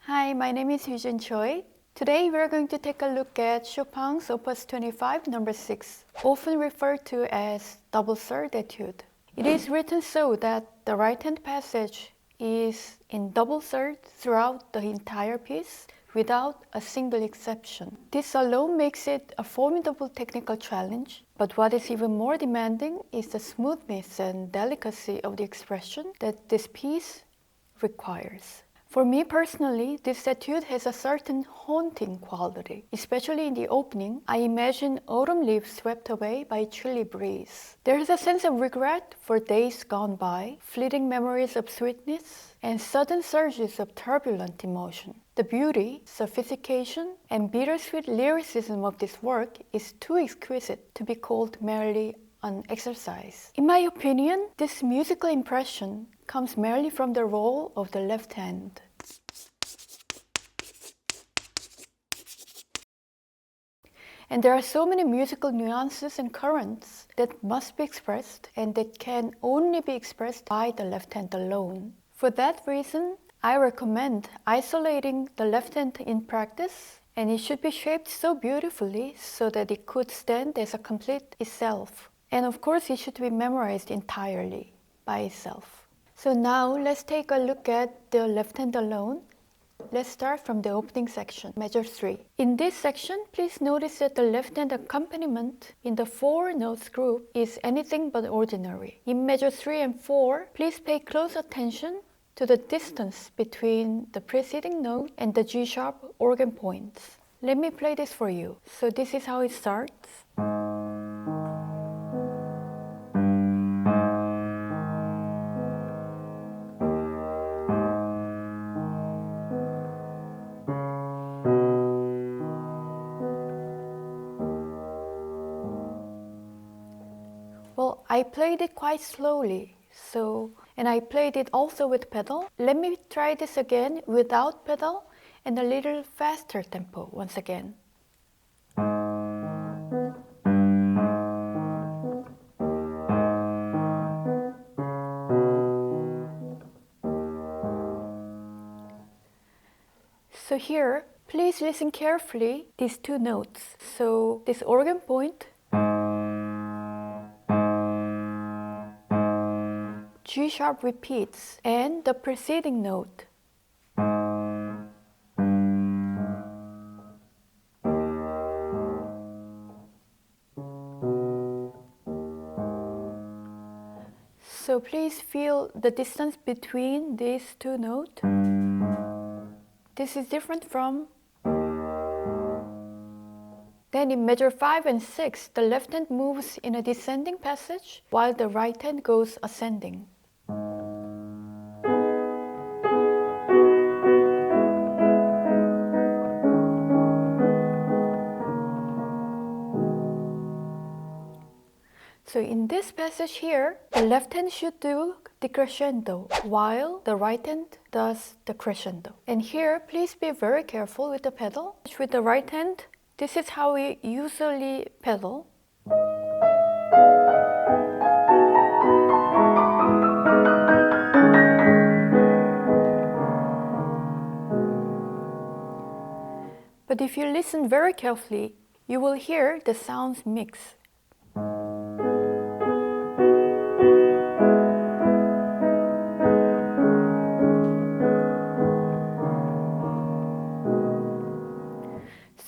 Hi, my name is Eugene Choi. Today we are going to take a look at Chopin's Opus 25 No. 6, often referred to as double third etude. It is written so that the right-hand passage is in double third throughout the entire piece without a single exception. This alone makes it a formidable technical challenge, but what is even more demanding is the smoothness and delicacy of the expression that this piece requires. For me personally, this etude has a certain haunting quality. Especially in the opening, I imagine autumn leaves swept away by a chilly breeze. There is a sense of regret for days gone by, fleeting memories of sweetness, and sudden surges of turbulent emotion. The beauty, sophistication, and bittersweet lyricism of this work is too exquisite to be called merely an exercise. In my opinion, this musical impression comes merely from the role of the left hand. And there are so many musical nuances and currents that must be expressed and that can only be expressed by the left hand alone. For that reason, I recommend isolating the left hand in practice, and it should be shaped so beautifully so that it could stand as a complete itself. And of course, it should be memorized entirely by itself. So now let's take a look at the left hand alone. Let's start from the opening section, measure 3. In this section, please notice that the left hand accompaniment in the 4 notes group is anything but ordinary. In measure 3 and 4, please pay close attention to the distance between the preceding note and the G-sharp organ points. Let me play this for you. So this is how it starts. Well, I played it quite slowly, and I played it also with pedal. Let me try this again without pedal and a little faster tempo once again. So here, please listen carefully these two notes. So this organ point, G-sharp repeats, and the preceding note. So please feel the distance between these two notes. This is different from. Then in measure 5 and 6, the left hand moves in a descending passage while the right hand goes ascending. So in this passage here, the left hand should do the crescendo while the right hand does the crescendo. And here, please be very careful with the pedal. With the right hand, this is how we usually pedal. But if you listen very carefully, you will hear the sounds mix.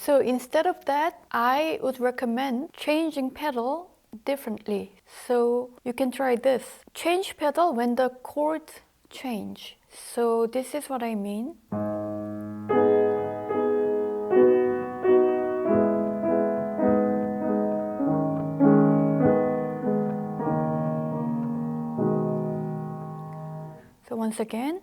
So instead of that, I would recommend changing pedal differently. So you can try this. Change pedal when the chords change. So this is what I mean. So once again.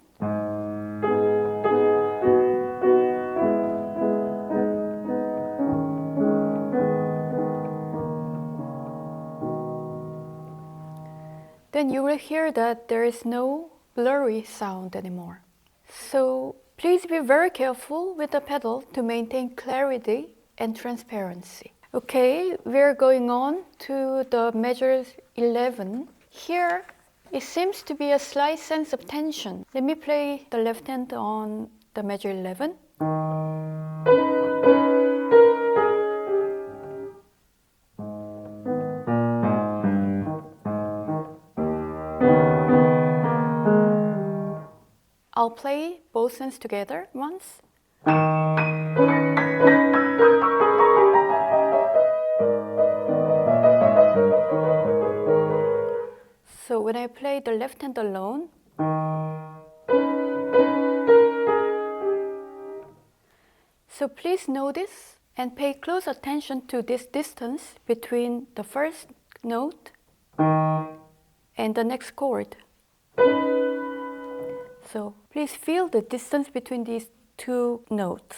Then you will hear that there is no blurry sound anymore. So please be very careful with the pedal to maintain clarity and transparency. Okay, we're going on to the measure 11. Here, it seems to be a slight sense of tension. Let me play the left hand on the measure 11. I'll play both hands together once. So when I play the left hand alone, so please notice and pay close attention to this distance between the first note and the next chord. So please feel the distance between these two notes.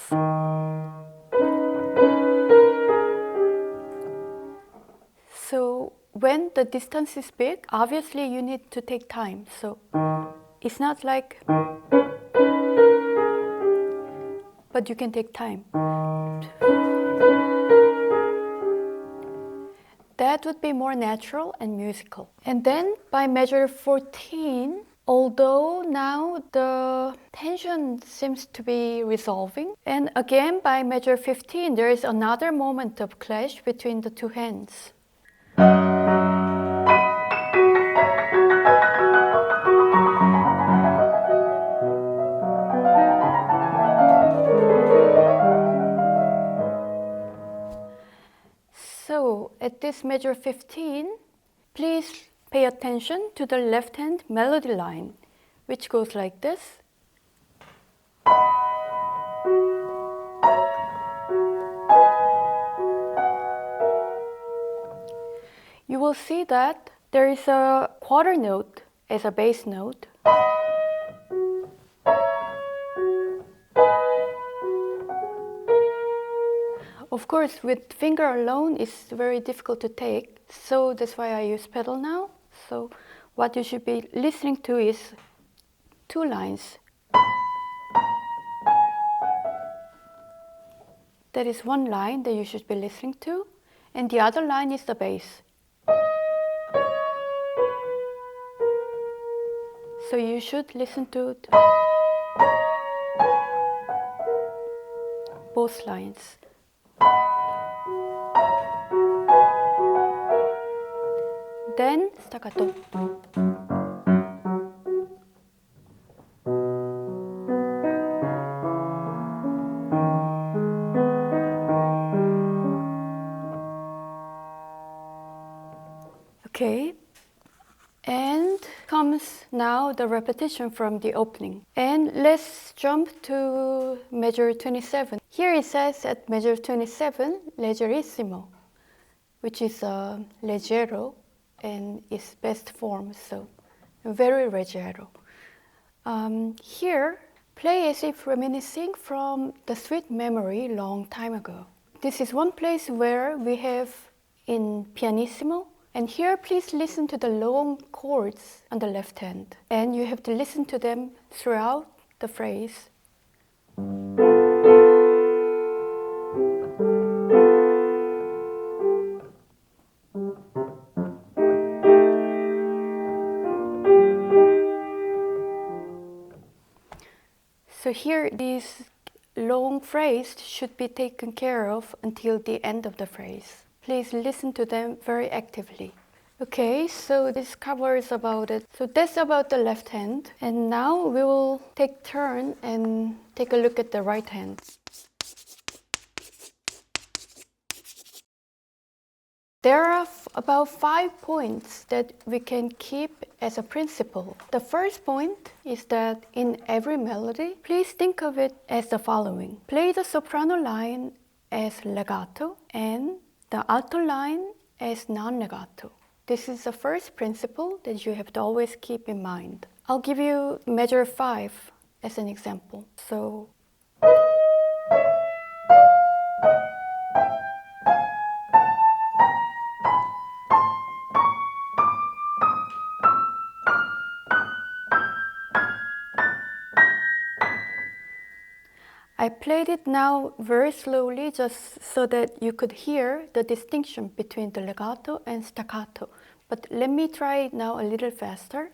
So when the distance is big, obviously you need to take time. So it's not like, but you can take time. That would be more natural and musical. And then by measure 14, although now the tension seems to be resolving, and again by measure 15, there is another moment of clash between the two hands. So at this measure 15, please pay attention to the left hand melody line, which goes like this. You will see that there is a quarter note as a bass note. Of course, with finger alone, it's very difficult to take, so that's why I use pedal now. So what you should be listening to is two lines. That is one line that you should be listening to, and the other line is the bass. So you should listen to both lines. Then staccato. Okay, and comes now the repetition from the opening. And let's jump to measure 27. Here it says at measure 27, leggerissimo, which is leggero and its best form, so very leggero. Here, play as if reminiscing from the sweet memory long time ago. This is one place where we have in pianissimo, and here please listen to the long chords on the left hand, and you have to listen to them throughout the phrase. So here, this long phrase should be taken care of until the end of the phrase. Please listen to them very actively. Okay, so this covers about it. So that's about the left hand. And now we will take turn and take a look at the right hand. There are about 5 points that we can keep as a principle. The first point is that in every melody, please think of it as the following. Play the soprano line as legato and the alto line as non-legato. This is the first principle that you have to always keep in mind. I'll give you measure 5 as an example. So I played it now very slowly just so that you could hear the distinction between the legato and staccato. But let me try it now a little faster.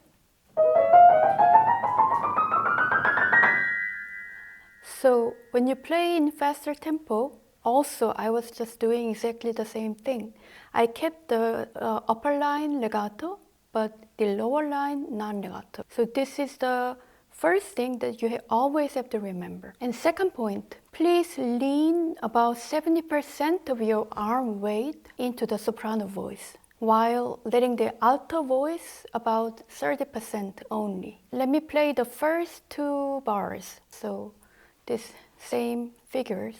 So when you play in faster tempo, also I was just doing exactly the same thing. I kept the upper line legato, but the lower line non-legato. So this is the first thing that you always have to remember. And second point, please lean about 70% of your arm weight into the soprano voice, while letting the alto voice about 30% only. Let me play the first two bars. So this same figures.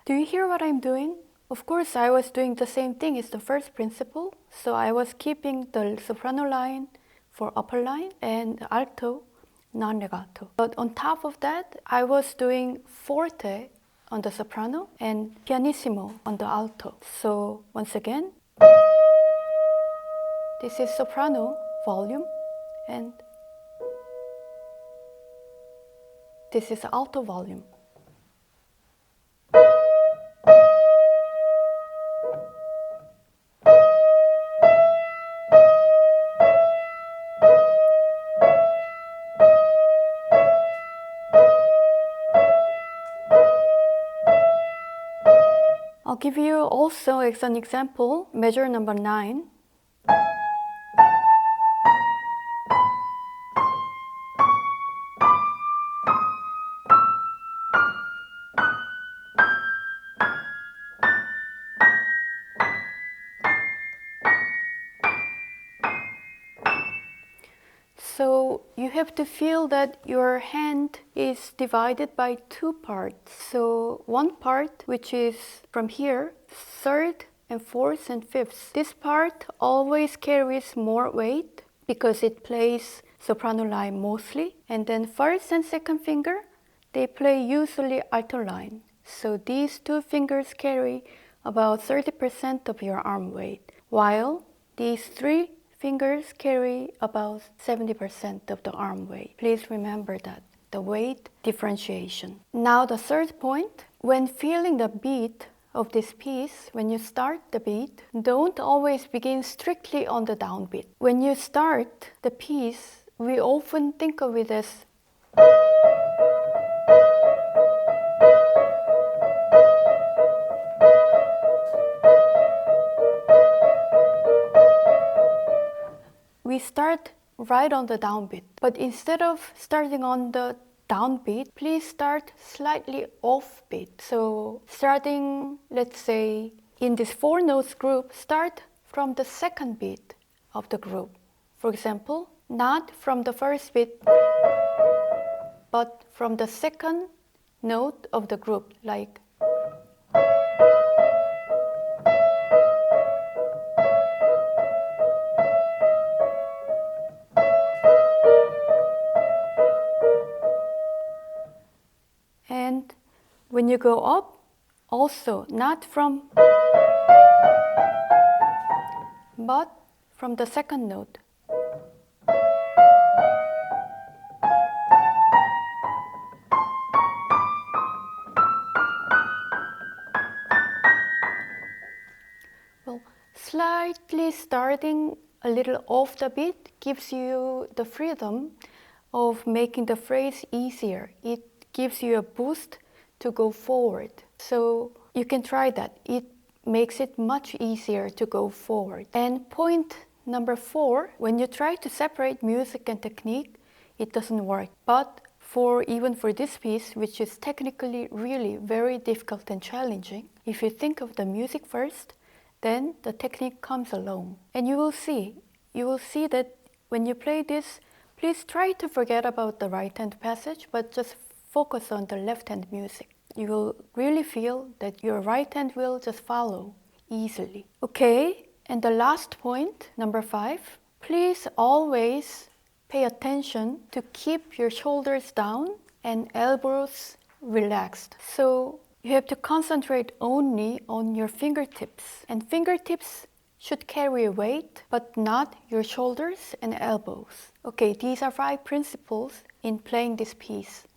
Do you hear what I'm doing? Of course, I was doing the same thing as the first principle. So I was keeping the soprano line for upper line and alto non-legato. But on top of that, I was doing forte on the soprano and pianissimo on the alto. So once again, this is soprano volume and this is alto volume. I'll give you also as an example, measure number 9. So you have to feel that your hand is divided by two parts. So one part, which is from here, third and fourth and fifth. This part always carries more weight because it plays soprano line mostly. And then first and second finger, they play usually alto line. So these two fingers carry about 30% of your arm weight, while these three fingers carry about 70% of the arm weight. Please remember that, the weight differentiation. Now the third point, when feeling the beat of this piece, when you start the beat, don't always begin strictly on the downbeat. When you start the piece, we often think of it as we start right on the downbeat. But instead of starting on the downbeat, please start slightly offbeat. So starting, let's say, in this 4 notes group, start from the second beat of the group. For example, not from the first beat, but from the second note of the group, like and when you go up, also not from, but from the second note. Well, slightly starting a little off the beat gives you the freedom of making the phrase easier. It gives you a boost to go forward. So you can try that. It makes it much easier to go forward. And point number 4, when you try to separate music and technique, it doesn't work. But even for this piece, which is technically really very difficult and challenging, if you think of the music first, then the technique comes along. And you will see that when you play this, please try to forget about the right hand passage, but just focus on the left hand music. You will really feel that your right hand will just follow easily. Okay, and the last point, number 5, please always pay attention to keep your shoulders down and elbows relaxed. So You have to concentrate only on your fingertips, and fingertips should carry weight, but not your shoulders and elbows. Okay, these are 5 principles in playing this piece.